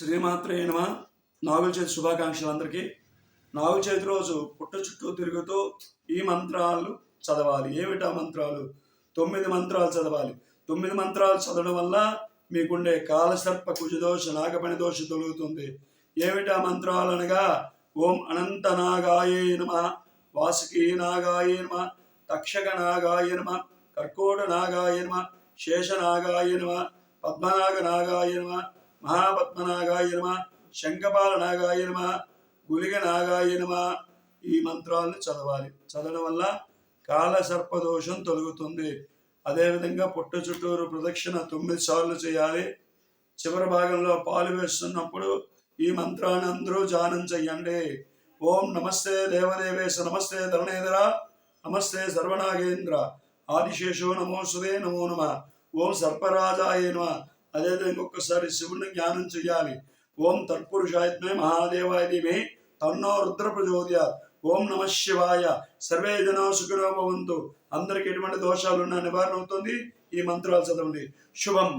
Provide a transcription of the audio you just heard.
శ్రీమాత్రే నమ. నాగుల చవితి శుభాకాంక్షలు అందరికీ. నాగుల చవితి రోజు పుట్ట చుట్టూ తిరుగుతూ ఈ మంత్రాలు చదవాలి. ఏమిటా మంత్రాలు? 9 మంత్రాలు చదవాలి. 9 మంత్రాలు చదవడం వల్ల మీకుండే కాలసర్ప కుజదోష నాగపని దోష తొలుగుతుంది. ఏమిటా మంత్రాలు అనగా ఓం అనంత నాగాయే నమ, వాసుకీ నాగాయే నమ, తక్షక నాగాయ నమ, కర్కోట నాగాయ నమ, శేషనాగాయ నమ, పద్మనాగ నాగాయ నమ, మహాపద్మనాగాయ నమ, శంఖపాల నాగాయ నమ, గులిగ నాగాయ నమ. ఈ మంత్రాలను చదవాలి. చదవడం వల్ల కాల సర్పదోషం తొలగుతుంది. అదేవిధంగా పుట్ట చుట్టూరు ప్రదక్షిణ 9 సార్లు చేయాలి. చివరి భాగంలో పాలు వేస్తున్నప్పుడు ఈ మంత్రాన్ని అందరూ ధ్యానం చెయ్యండి. ఓం నమస్తే దేవదేవేశ, నమస్తే ధరణేంద్ర, నమస్తే సర్వనాగేంద్ర, ఆదిశేషో నమోసుదే నమో నమ, ఓం సర్పరాజాయ నమ. అదేవిధంగా ఒక్కసారి శివుని జ్ఞానం చెయ్యాలి. ఓం తత్పురుషాయత్మే మహాదేవాయ ధీమహి తన్నో రుద్ర ప్రచోదయాత్. ఓం నమ శివాయ. సర్వే జనా సుఖినో భవంతు. అందరికి ఎటువంటి దోషాలున్నా నివారణ అవుతుంది. ఈ మంత్రాలు చదవండి. శుభం.